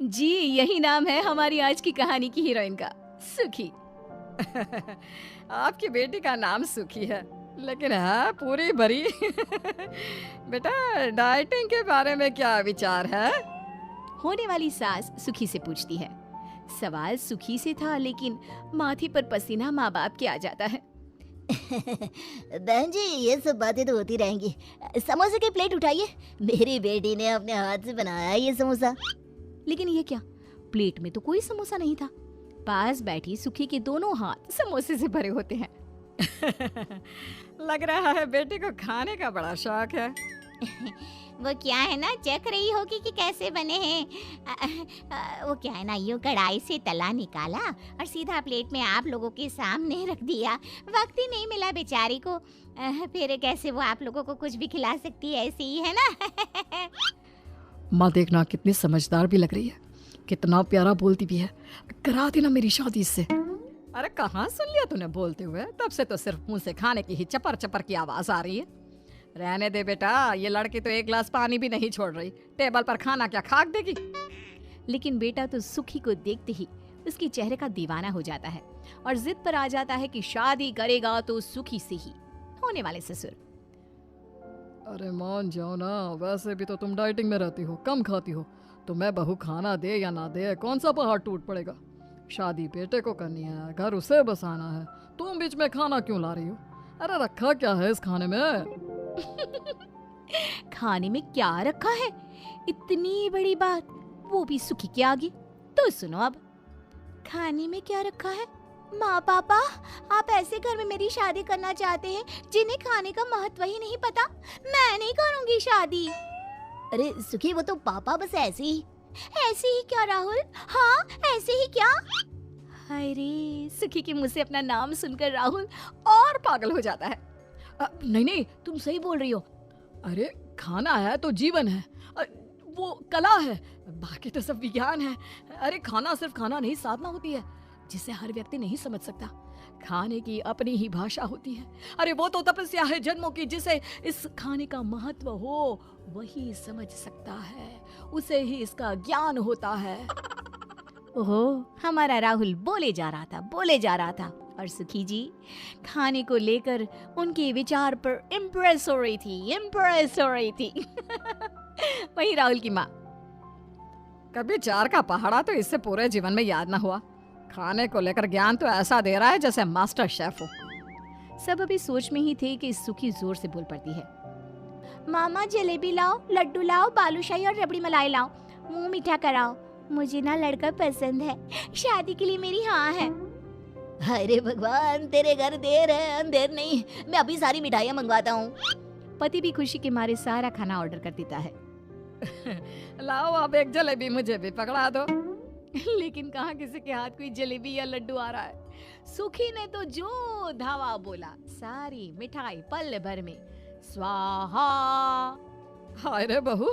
जी, यही नाम है हमारी आज की कहानी की हीरोइन का, सुखी। आपकी बेटी का नाम सुखी है, लेकिन है पूरी भरी। बेटा, डाइटिंग के बारे में क्या विचार है? होने वाली सास सुखी से पूछती है। सवाल सुखी से था, लेकिन माथे पर पसीना माँ बाप के आ जाता है। बहन जी, ये सब बातें तो होती रहेंगी। समोसे की प्लेट उठाइए, मेरी बेटी ने अपने हाथ से बनाया है ये समोसा। लेकिन ये क्या, प्लेट में तो कोई समोसा नहीं था। पास बैठी सुखी के दोनों हाथ समोसे से भरे होते हैं। लग रहा है बेटी को खाने का बड़ा शौक है। वो क्या है ना, चख रही होगी कि कैसे बने हैं। वो क्या है ना, यूं कढ़ाई से तला निकाला और सीधा प्लेट में आप लोगों के सामने रख दिया। वक्त ही नहीं मिला बेचारी को, फिर कैसे वो आप लोगों को कुछ भी खिला सकती है, ऐसे ही है ना। माँ देखना कितनी समझदार भी लग रही है, कितना प्यारा बोलती भी है। करा देना मेरी शादी इससे। अरे कहाँ सुन लिया तूने बोलते हुए? तब से तो सिर्फ मुंह से खाने की ही चपर चपर की आवाज आ रही है। रहने दे बेटा, ये लड़की तो एक गिलास पानी भी नहीं छोड़ रही। टेबल पर खाना क्या खाक देगी? लेकिन बेटा तो सुखी को देखते ही उसके चेहरे का दीवाना हो जाता है और जिद पर आ जाता है कि शादी करेगा तो सुखी से ही, होने वाले ससुर। अरे मान जाओ ना, वैसे भी तो तुम डाइटिंग में रहती हो, कम खाती हो। तो मैं बहू खाना दे या ना दे, कौन सा पहाड़ टूट पड़ेगा? शादी बेटे को करनी है, घर उसे बसाना है। तुम बीच में खाना क्यों ला रही हो? अरे रखा क्या है इस खाने में? खाने में क्या रखा है, इतनी बड़ी बात, वो भी सुखी के आगे। तो सुनो अब, खाने में क्या रखा है। माँ पापा, आप ऐसे घर में मेरी शादी करना चाहते हैं जिन्हें खाने का महत्व ही नहीं पता? मैं नहीं करूंगी शादी। अरे सुखी, वो तो पापा बस ऐसे ही। ऐसे ही क्या राहुल? हाँ, ऐसे ही क्या? हाय रे, सुखी के मुंह से अपना नाम सुनकर राहुल और पागल हो जाता है। नहीं नहीं, तुम सही बोल रही हो। अरे खाना है तो जीवन है, वो कला है, बाकी तो सब विज्ञान है। अरे खाना सिर्फ खाना नहीं, साधना होती है जिसे हर व्यक्ति नहीं समझ सकता। खाने की अपनी ही भाषा होती है। अरे वो तो तपस्या है जन्मों की, जिसे इस खाने का महत्व हो वही समझ सकता है, उसे ही इसका ज्ञान होता है। ओहो, हमारा राहुल बोले जा रहा था और सुखी जी खाने को लेकर उनके विचार पर इम्प्रेस हो रही थी। वही राहुल की माँ। कभी चार का पहाड़ा तो इससे पूरे जीवन में याद ना हुआ। खाने को लेकर ज्ञान तो ऐसा दे रहा है जैसे मास्टर शेफ हो। सब अभी सोच में ही थे कि सुखी जोर से बोल पड़ती है। मामा जलेबी लाओ, लड्डू लाओ, बालूशाही और रबड़ी मलाई लाओ, मुंह मीठा कराओ। मुझे ना लड़का पसंद है, शादी के लिए मेरी हाँ है। अरे भगवान, तेरे घर देर है अंधेर नहीं, मैं अभी सारी मिठाइयाँ मंगवाता हूँ। पति भी खुशी के मारे सारा खाना ऑर्डर कर देता है। लाओ अब एक जलेबी मुझे भी पकड़ा दो। लेकिन कहाँ किसी के हाथ कोई जलेबी या लड्डू आ रहा है। सुखी ने तो जो धावा बोला, सारी मिठाई पल भर में स्वाहा। हाय रे बहू,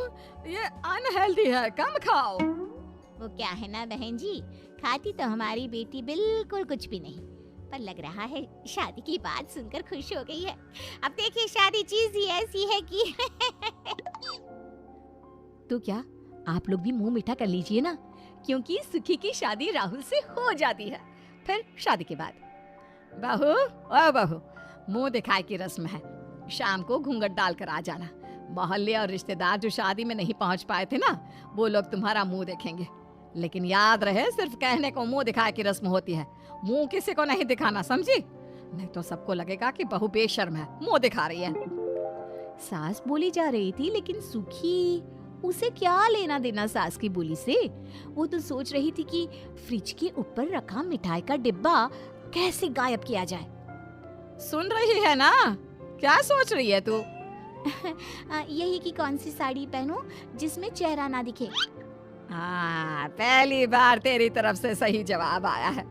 ये अनहेल्दी है, कम खाओ। वो क्या है ना बहन जी, खाती तो हमारी बेटी बिल्कुल कुछ भी नहीं, पर लग रहा है शादी की बात सुनकर खुश हो गई है। अब देखिए, शादी चीज ही ऐसी है कि तो क्या आप लोग भी मुंह मीठा कर लीजिए ना, क्योंकि सुखी की शादी राहुल से हो जाती है। फिर शादी के बाद बहू, ओ बहू, मुंह दिखाई की रस्म है। शाम को घूंघट डालकर आ जाना। मोहल्ले और रिश्तेदार जो शादी में नहीं पहुंच पाए थे ना, वो लोग तुम्हारा मुंह देखेंगे। लेकिन याद रहे, सिर्फ कहने को मुंह दिखाए की रस्म होती है, मुंह किसी को नहीं दिखाना, समझी? नहीं तो सबको लगेगा कि बहू बेशर्म है, मुंह दिखा रही है। सास बोली जा रही थी, लेकिन सुखी, उसे क्या लेना देना सास की बोली से। वो तो सोच रही थी कि फ्रिज के ऊपर रखा मिठाई का डिब्बा कैसे गायब किया जाए। सुन रही है ना, क्या सोच रही है तू? यही कि कौन सी साड़ी पहनूं जिसमें चेहरा ना दिखे। हाँ, पहली बार तेरी तरफ से सही जवाब आया है।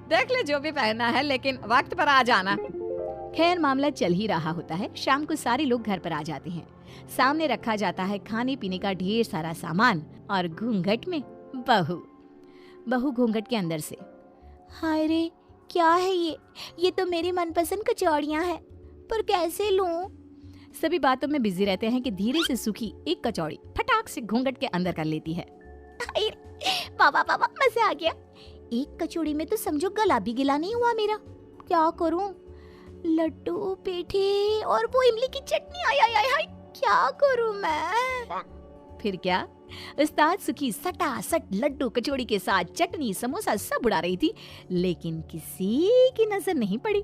देख ले जो भी पहनना है, लेकिन वक्त पर आ जाना। खैर, मामला चल ही रहा होता है। शाम को सारे लोग घर पर आ जाते हैं। सामने रखा जाता है खाने पीने का ढेर सारा सामान और घूंघट में बहू घूंघट के अंदर से, हाय रे, क्या है ये तो मेरी मनपसंद कचौड़ियाँ हैं, पर कैसे लूं? सभी बातों में बिजी रहते हैं कि धीरे से सुखी एक कचौड़ी फटाक से घूंघट के अंदर कर लेती है। वाह वाह वाह वाह, मजा आ गया। एक कचौड़ी में तो समझो गला भी गिला नहीं हुआ मेरा। क्या करूं? लड्डू, पेठे और वो इमली की चटनी, आय आय आय आय, क्या करूं मैं? फिर क्या, उस्ताद सुखी सटासट लड्डू कचौड़ी के साथ चटनी समोसा सब उड़ा रही थी, लेकिन किसी की नजर नहीं पड़ी।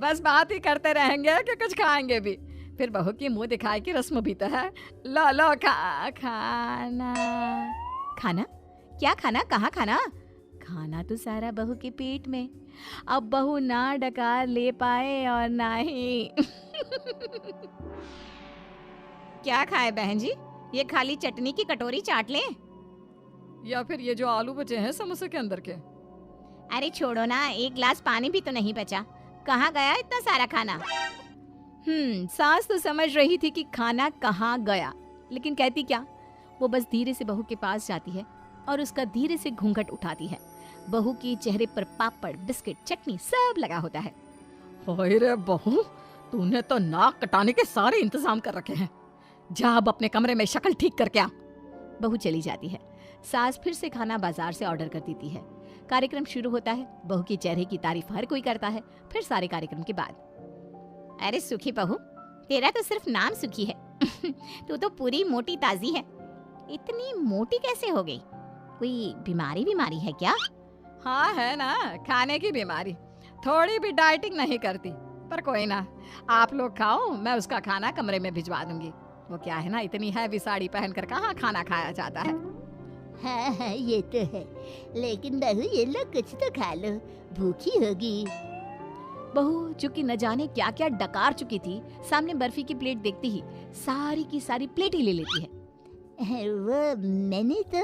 बस बात ही करते रहेंगे कि कुछ खाएंगे भी। फिर बहू की मुंह दिखाई की रस्म भी तो है। लो लो खाना। खाना? क्या खाना? कहाँ खाना? खाना तो सारा बहू के पेट में। अब बहू ना डकार ले पाए और ना ही क्या खाए बहन जी? ये खाली चटनी की कटोरी चाट लें? या फिर ये जो आलू बचे हैं समोसे के अंदर के? अरे छोड़ो ना, एक गिलास पानी भी तो नहीं बचा। कहाँ गया इतना सारा खाना? सास तो समझ रही थी कि खाना कहाँ गया, लेकिन कहती क्या। वो बस धीरे से बहू के पास जाती है और उसका धीरे से घूंघट उठाती है। बहू के चेहरे पर पापड़, बिस्किट, चटनी सब लगा होता है। ओए रे बहू, तूने तो नाक कटाने के सारे इंतजाम कर रखे हैं। जा अब अपने कमरे में शक्ल ठीक करके आ। बहू चली जाती है। सास फिर से खाना बाजार से ऑर्डर कर देती है। कार्यक्रम शुरू होता है। बहू के चेहरे की तारीफ हर कोई करता है। फिर सारे कार्यक्रम के बाद, अरे सुखी बहू, तेरा तो सिर्फ नाम सुखी है। तू तो पूरी मोटी ताजी है। इतनी मोटी कैसे हो गई? कोई बीमारी है क्या? हाँ है ना, खाने की बीमारी। थोड़ी भी डाइटिंग नहीं करती, पर कोई ना, आप लोग खाओ, मैं उसका खाना कमरे में भिजवा दूंगी। वो क्या है ना, इतनी हैवी साड़ी पहनकर कहाँ खाना खाया जाता है। हाँ ये तो है, लेकिन बहू ये लो कुछ तो खा लो, भूखी होगी। बहू जो कि न जाने क्या क्या डकार चुकी थी, सामने बर्फी की प्लेट देखती ही सारी की सारी प्लेट ही ले लेती है। वो मैंने तो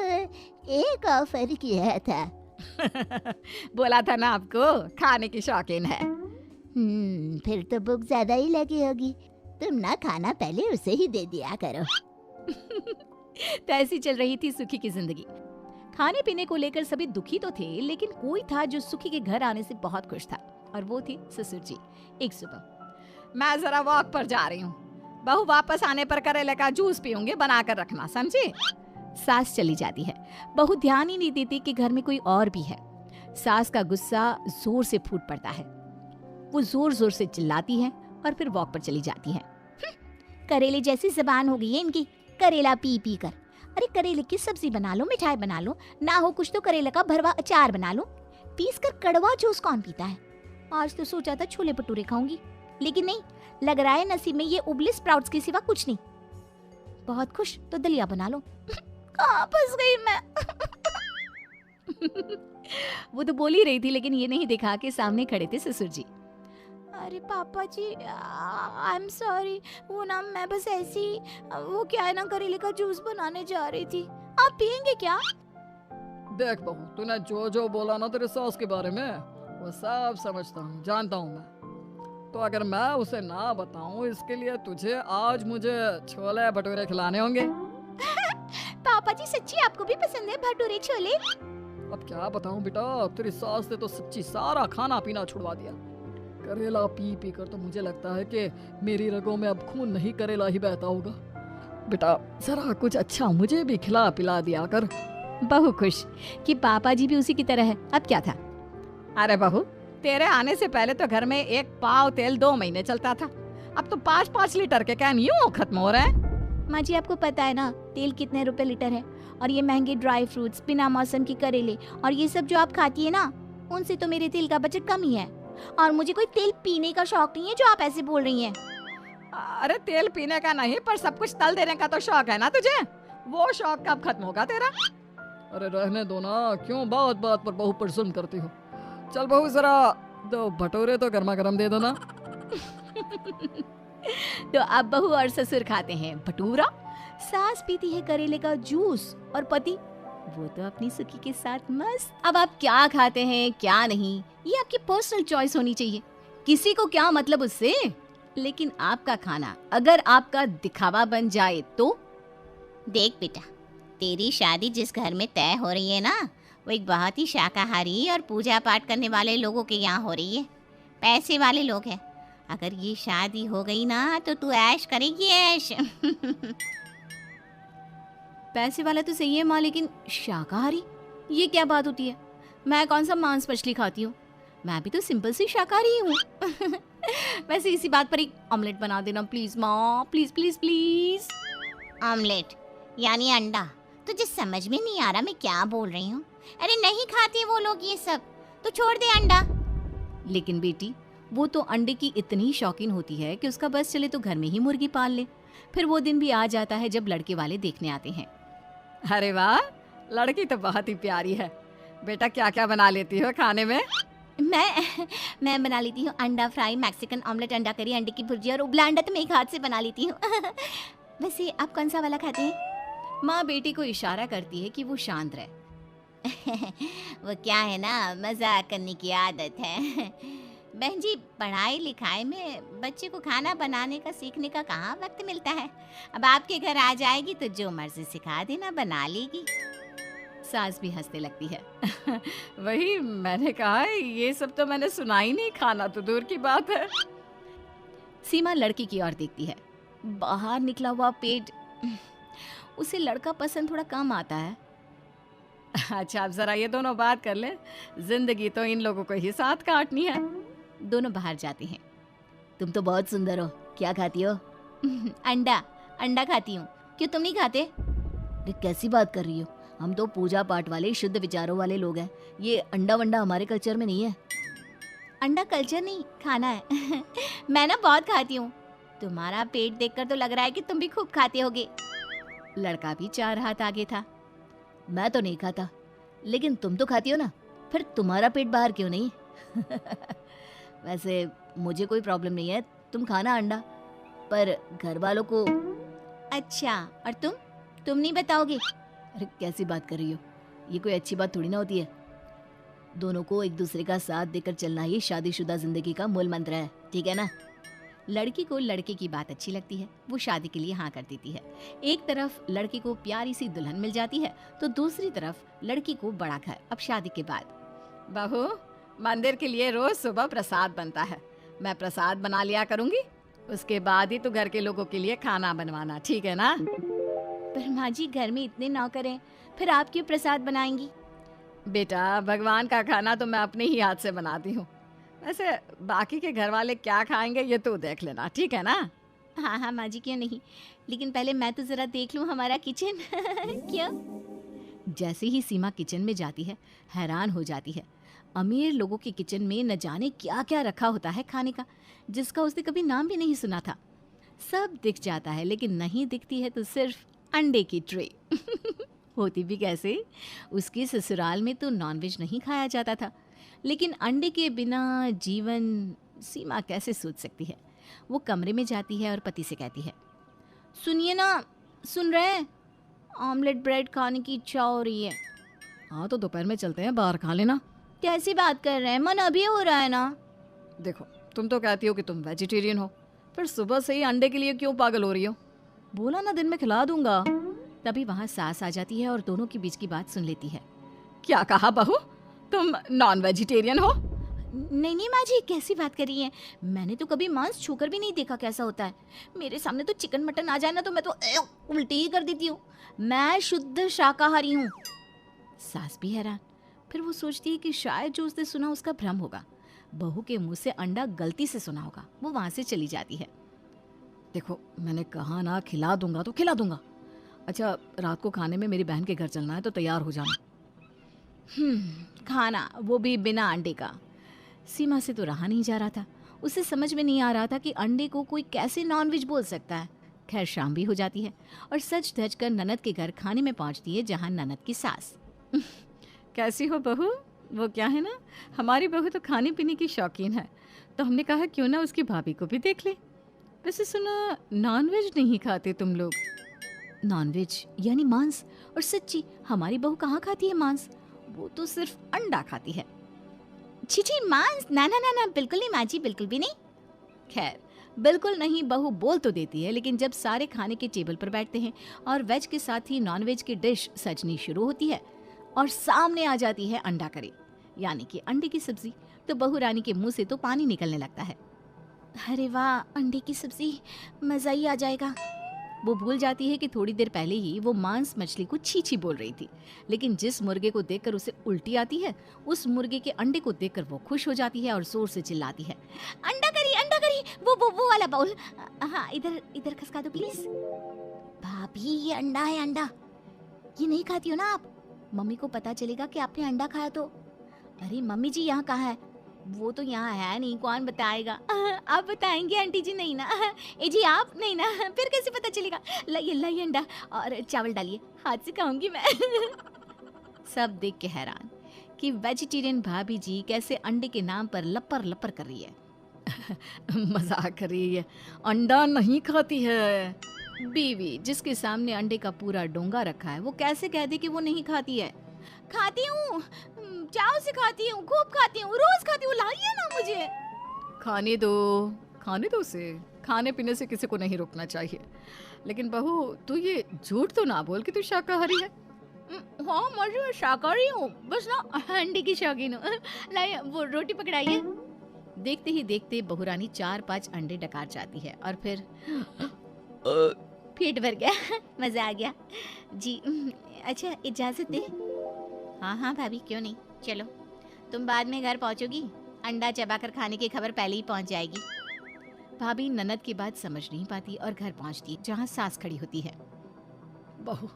एक ऑफर किया था। बोला था ना आपको, खाने की शौकीन है। फिर तो भूख ज्यादा ही लगी होगी। तुम ना खाना पहले उसे ही दे दिया करो। तो ऐसी चल रही थी सुखी की जिंदगी। खाने पीने को लेकर सभी दुखी तो थे, लेकिन कोई था जो सुखी के घर आने से बहुत खुश था, और वो थी ससुर जी। एक सुबह, मैं जरा वॉक पर जा रही हूँ, बहू वापस आने पर करेले का जूस पीऊंगी, बना कर रखना, समझी? सास चली जाती है। बहू ध्यान ही नहीं देती कि घर में कोई और भी है। सास का गुस्सा जोर से फूट पड़ता है। वो जोर जोर से चिल्लाती है और फिर वॉक पर चली जाती है। करेले जैसी जबान हो गई है इनकी, करेला पी पी कर। अरे करेले की सब्जी बना लो, मिठाई बना लो, ना हो कुछ तो करेले का भरवा अचार बना लो। पीस कर कड़वा जूस कौन पीता है? आज तो सोचा था छोले भटूरे खाऊंगी, लेकिन नहीं, लग रहा है नसीब में ये उबले स्प्राउट्स के सिवा कुछ नहीं। बहुत खुश तो दलिया बना लो। कहाँ फंस गई मैं? वो तो बोल ही रही थी, लेकिन ये नहीं देखा कि सामने खड़े थे ससुर जी। अरे पापा जी, आई एम सॉरी। वो ना मैं बस ऐसी, वो क्या है ना, करेले का जूस बनाने जा रही थी। आप पियेंगे क्या? देख बहू, तूने जो जो बोला ना तेरे सास के बारे में, वो सब समझता हूँ, जानता हूँ मैं। तो अगर मैं उसे ना बताऊँ, इसके लिए तुझे आज मुझे छोले भटूरे खिलाने होंगे। पापा जी सच्ची आपको भी पसंद है भटूरे छोले? अब क्या बताऊँ बेटा, तेरी सास ने तो सच्ची सारा खाना पीना छुड़वा दिया। करेला पी पी कर तो मुझे लगता है कि मेरी रगों में अब खून नहीं, करेला ही बहता होगा। बेटा जरा कुछ अच्छा मुझे भी खिला पिला दिया कर। बहू खुश कि पापा जी भी उसी की तरह है। अब क्या था? अरे बहू, तेरे आने से पहले तो घर में एक पाव तेल 2 महीने चलता था, अब तो 5-5 लीटर के कैन यूं खत्म हो रहे हैं। माँ जी आपको पता है ना तेल कितने रुपए लीटर है, और ये महंगे ड्राई फ्रूट्स, बिना मौसम की करेले और ये सब जो आप खाती है ना, उनसे तो मेरे तेल का बजट कम ही है। और मुझे कोई तेल पीने का शौक नहीं है जो आप ऐसे बोल रही हैं। अरे तेल पीने का नहीं, पर सब कुछ तल देने का तो शौक है ना तुझे। वो शौक कब खत्म होगा तेरा? अरे रहने दो ना, क्यों बात बात पर बहू पर जुल्म करती हो। चल बहू जरा 2 भटूरे तो गर्मा गर्म दे दो ना। तो अब बहू और ससुर खाते हैं भटूरा, सास पीती है करेले का जूस, और पति वो तो अपनी सुखी के साथ मस्त। अब आप क्या खाते हैं क्या नहीं, ये आपकी पर्सनल चॉइस होनी चाहिए, किसी को क्या मतलब उससे। लेकिन आपका खाना अगर आपका दिखावा बन जाए तो? देख बेटा, तेरी शादी जिस घर में तय हो रही है ना, वो एक बहुत ही शाकाहारी और पूजा पाठ करने वाले लोगों के यहाँ हो रही है। पैसे वाले लोग हैं। अगर ये शादी हो गई ना तो तू ऐश करेगी, ऐश। पैसे वाला तो सही है माँ, लेकिन शाकाहारी, ये क्या बात होती है? मैं कौन सा मांस मछली खाती हूँ, मैं भी तो सिंपल सी शाकाहारी हूँ। वैसे इसी बात पर एक ऑमलेट बना देना प्लीज माँ, प्लीज प्लीज प्लीज। ऑमलेट यानी अंडा? तुझे समझ में नहीं आ रहा मैं क्या बोल रही हूँ? अरे नहीं खाते वो लोग ये सब, तो छोड़ दे अंडा। लेकिन बेटी, वो तो अंडे की इतनी शौकीन होती है कि उसका बस चले तो घर में ही मुर्गी पाल ले। फिर वो दिन भी आ जाता है जब लड़के वाले देखने आते हैं। अरे वाह, लड़की तो बहुत ही प्यारी है। बेटा क्या क्या बना लेती हो खाने में? मैं बना लेती हूँ अंडा फ्राई, मैक्सिकन ऑमलेट, अंडा करी, अंडे की भुर्जी और उबला अंडा तो मैं एक हाथ से बना लेती हूँ। वैसे आप कौन सा वाला खाते हैं? माँ बेटी को इशारा करती है कि वो शांत रहे। वो क्या है ना, मजाक करने की आदत है। बहन जी, पढ़ाई लिखाई में बच्चे को खाना बनाने का सीखने का कहाँ वक्त मिलता है। अब आपके घर आ जाएगी तो जो मर्जी सिखा देना, बना लेगी। सास भी हंसने लगती है। वही मैंने कहा है, ये सब तो मैंने सुना ही नहीं, खाना तो दूर की बात है। सीमा लड़की की ओर देखती है। बाहर निकला हुआ पेट, उसे लड़का पसंद थोड़ा कम आता है। अच्छा, अब जरा ये दोनों बात कर ले, जिंदगी तो इन लोगों को ही साथ काटनी है। दोनों बाहर जाते हैं। तुम तो बहुत सुंदर हो, क्या खाती हो? अंडा खाती हूँ। क्यों, तुम नहीं खाते? अरे कैसी बात कर रही हो, हम तो पूजा पाठ वाले शुद्ध विचारों वाले लोग हैं। ये अंडा वंडा हमारे कल्चर में नहीं है। अंडा कल्चर नहीं, खाना है। मैं ना बहुत खाती हूँ। तुम्हारा पेट देखकर तो लग रहा है कि तुम भी खूब खाते होगे। लड़का भी 4 हाथ आगे था। मैं तो नहीं खाता, लेकिन तुम तो खाती हो ना, फिर तुम्हारा पेट बाहर क्यों नहीं? वैसे मुझे कोई प्रॉब्लम नहीं है, तुम खाना अंडा, पर घर वालों को। अच्छा, और तुम नहीं बताओगे? अरे कैसी बात कर रही हो, ये कोई अच्छी बात थोड़ी ना होती है। दोनों को एक दूसरे का साथ देकर चलना ही शादीशुदा जिंदगी का मूल मंत्र है, ठीक है ना? लड़की को लड़के की बात अच्छी लगती है, वो शादी के लिए हाँ कर देती है। एक तरफ लड़की को प्यारी सी दुल्हन मिल जाती है, तो दूसरी तरफ लड़की को बड़ा घर। अब शादी के बाद बहू, मंदिर के लिए रोज सुबह प्रसाद बनता है, मैं प्रसाद बना लिया करूंगी, उसके बाद ही तो घर के लोगों के लिए खाना बनवाना, ठीक है ना? पर माँ जी, घर में इतने नौकर हैं, फिर आप क्यों प्रसाद बनाएंगी? बेटा, भगवान का खाना तो मैं अपने ही हाथ से बनाती हूँ। वैसे बाकी के घर वाले क्या खाएंगे ये तो देख लेना, ठीक है ना? हाँ हाँ माँ जी, क्यों नहीं, लेकिन पहले मैं तो जरा देख लूँ हमारा किचन। क्यों? जैसे ही सीमा किचन में जाती है, हैरान हो जाती है। अमीर लोगों के किचन में न जाने क्या क्या रखा होता है खाने का, जिसका उसने कभी नाम भी नहीं सुना था। सब दिख जाता है, लेकिन नहीं दिखती है तो सिर्फ अंडे की ट्रे। होती भी कैसे, उसके ससुराल में तो नॉनवेज नहीं खाया जाता था, लेकिन अंडे के बिना जीवन सीमा कैसे सोच सकती है। वो कमरे में जाती है और पति से कहती है, सुनिए ना, सुन रहे हैं, ऑमलेट ब्रेड खाने की इच्छा हो रही है। हाँ तो दोपहर में चलते हैं, बाहर खा लेना। कैसी बात कर रहे हैं, मन अभी हो रहा है ना। देखो, तुम तो कहती हो कि तुम वेजिटेरियन हो, फिर सुबह से ही अंडे के लिए क्यों पागल हो रही हो? बोला ना दिन में खिला दूंगा। तभी वहाँ सास आ जाती है और दोनों के बीच की बात सुन लेती है। क्या कहा बहू, तुम नॉन वेजिटेरियन हो? नहीं नहीं माँ जी, कैसी बात कर रही हैं, मैंने तो कभी मांस छूकर भी नहीं देखा कैसा होता है। मेरे सामने तो चिकन मटन आ जाए ना तो मैं तो उल्टी ही कर देती हूँ। मैं शुद्ध शाकाहारी हूँ। सास भी हैरान, फिर वो सोचती है कि शायद जो उसने सुना उसका भ्रम होगा, बहू के मुंह से अंडा गलती से सुना होगा। वो वहां से चली जाती है। देखो, मैंने कहा ना, खिला दूंगा तो खिला दूंगा। अच्छा, रात को खाने में मेरी बहन के घर चलना है तो तैयार हो जाना। खाना, वो भी बिना अंडे का। सीमा से तो रहा नहीं जा रहा था। उसे समझ में नहीं आ रहा था कि अंडे को कोई कैसे नॉनवेज बोल सकता है। खैर, शाम भी हो जाती है और सच धज कर ननद के घर खाने में पहुंचती है, जहां ननद की सास। कैसी हो बहू? वो क्या है ना, हमारी बहू तो खाने पीने की शौकीन है, तो हमने कहा क्यों ना उसकी भाभी को भी देख ले। वैसे सुना नॉनवेज नहीं खाते तुम लोग? नॉनवेज यानी मांस? और सच्ची हमारी बहू कहाँ खाती है मांस, वो तो सिर्फ अंडा खाती है। छी मांस, ना ना ना ना, बिल्कुल नहीं माँ जी, बिल्कुल भी नहीं। खैर, बिल्कुल नहीं बहू बोल तो देती है, लेकिन जब सारे खाने के टेबल पर बैठते हैं और वेज के साथ ही नॉनवेज की डिश सजनी शुरू होती है और सामने आ जाती है अंडा करी, यानी कि अंडे की सब्जी, तो बहू रानी के मुंह से तो पानी निकलने लगता है। अरे वाह, अंडे की सब्जी, मजा ही आ जाएगा। वो भूल जाती है कि थोड़ी देर पहले ही वो मांस मछली को छी छी बोल रही थी, लेकिन जिस मुर्गे को देखकर उसे उल्टी आती है, उस मुर्गे के अंडे को देखकर वो खुश हो जाती है और जोर से चिल्लाती है, अंडा करी, वो वाला बाउल। हाँ, इधर इधर खसका दो प्लीज। भाभी, ये अंडा है, अंडा। ये नहीं खाती हो ना आप? मम्मी को पता चलेगा कि आपने अंडा खाया तो। अरे मम्मी जी, यहाँ कहाँ है? वो तो यहाँ है नहीं, कौन बताएगा? आप बताएंगे आंटी जी? नहीं ना। ए जी, आप नहीं ना, फिर कैसे पता चलेगा? लाइए अंडा और चावल डालिए, हाथ से खाऊंगी मैं। सब देख के हैरान कि वेजिटेरियन भाभी जी कैसे अंडे के नाम पर लपर लपर कर रही है। मजाक कर रही है, अंडा नहीं खाती है। बीवी जिसके सामने अंडे का पूरा डोंगा रखा है, वो कैसे कह दे कि वो नहीं खाती है? खाती हूँ, चाव से खाती हूँ, खूब खाती हूँ, रोज खाती हूँ, लाइए ना मुझे। खाने दो उसे। खाने पीने से किसी को नहीं रोकना चाहिए। लेकिन बहू, तू ये झूठ तो ना बोल कि तू शाकाहारी है। हाँ, मैं शाकाहारी हूँ, बस ना अंडे की शौकीन हूँ। लाइए वो रोटी पकड़ाइए। देखते ही देखते बहुरानी 4-5 अंडे डकार जाती है और फिर पेट भर गया, मजा आ गया जी। अच्छा, इजाजत दे? हाँ भाभी, क्यों नहीं, चलो। तुम बाद में घर पहुंचोगी, अंडा चबाकर खाने की खबर पहले ही पहुंच जाएगी। भाभी ननद की बात समझ नहीं पाती और घर पहुंचती जहाँ सास खड़ी होती है। बहू,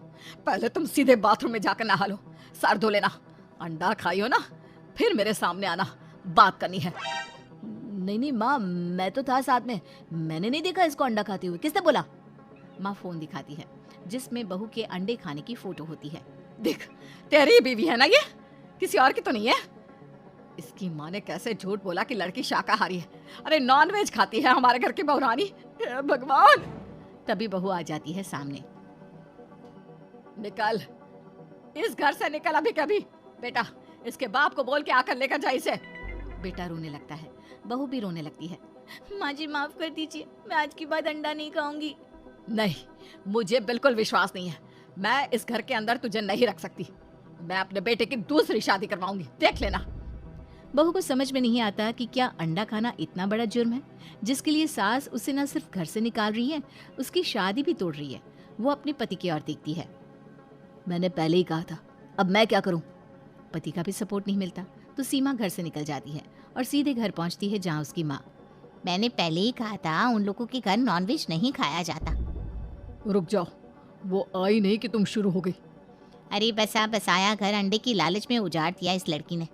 पहले तुम सीधे बाथरूम में जाकर नहा लो, सर धो लेना, अंडा खाई हो ना, फिर मेरे सामने आना, बात करनी है। नहीं माँ, मैं तो था साथ में, मैंने नहीं देखा इसको अंडा खाते हुए। किसने बोला? माँ फोन दिखाती है जिसमें बहू के अंडे खाने की फोटो होती है। देख, तेरी बीवी है ना ये, किसी और की तो नहीं है। इसकी माँ ने कैसे झूठ बोला कि लड़की शाकाहारी है। अरे नॉनवेज खाती है हमारे घर की बहुरानी, हे भगवान। तभी बहू आ जाती है सामने। निकल, इस घर से निकल अभी कभी। बेटा, इसके बाप को बोल के आकर लेकर जा इसे। बेटा रोने लगता है, बहू भी रोने लगती है। माँ जी माफ कर दीजिए, मैं आज के बाद अंडा नहीं खाऊंगी। नहीं, मुझे बिल्कुल विश्वास नहीं है, मैं इस घर के अंदर तुझे नहीं रख सकती। मैं अपने बेटे की दूसरी शादी करवाऊंगी, देख लेना। बहू को समझ में नहीं आता कि क्या अंडा खाना इतना बड़ा जुर्म है जिसके लिए सास उसे न सिर्फ घर से निकाल रही है, उसकी शादी भी तोड़ रही है। वो अपने पति की ओर देखती है। मैंने पहले ही कहा था, अब मैं क्या करूं? पति का भी सपोर्ट नहीं मिलता तो सीमा घर से निकल जाती है और सीधे घर पहुंचती है जहां उसकी माँ। मैंने पहले ही कहा था, उन लोगों के घर नॉनवेज नहीं खाया जाता। रुक जाओ, वो आई नहीं कि तुम शुरू हो गई। अरे बसा बसाया घर अंडे की लालच में उजाड़ दिया इस लड़की ने।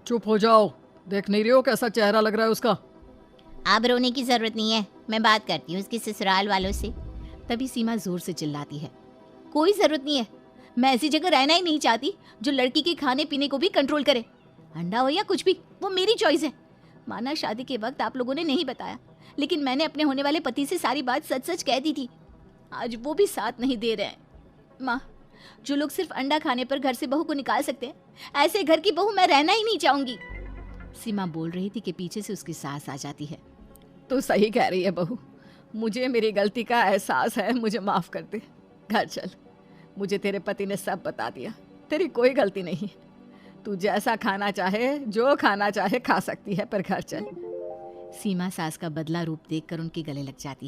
चुप हो जाओ, देख नहीं रही हो कैसा चेहरा लग रहा है उसका? अब रोने की जरूरत नहीं है, मैं बात करती हूँ उसकी ससुराल वालों से। तभी सीमा जोर से चिल्लाती है, कोई जरूरत नहीं है, मैं ऐसी जगह रहना ही नहीं चाहती जो लड़की के खाने पीने को भी कंट्रोल करे। अंडा हो या कुछ भी, वो मेरी चॉइस है। माना शादी के वक्त आप लोगों ने नहीं बताया, लेकिन मैंने अपने होने वाले पति से सारी बात सच सच कह दी थी। आज वो भी साथ नहीं दे रहे हैं। माँ, जो लोग सिर्फ अंडा खाने पर घर से बहू को निकाल सकते हैं, ऐसे घर की बहू मैं रहना ही नहीं चाहूंगी। सीमा बोल रही थी कि पीछे से उसकी सास आ जाती है। तू सही कह रही है बहू, मुझे मेरी गलती का एहसास है, मुझे माफ कर दे। घर चल, मुझे तेरे पति ने सब बता दिया, तेरी कोई गलती नहीं। तू जैसा खाना चाहे, जो खाना चाहे खा सकती है, पर घर चल। सीमा सास का बदला रूप देखकर उनके गले लग जाती है।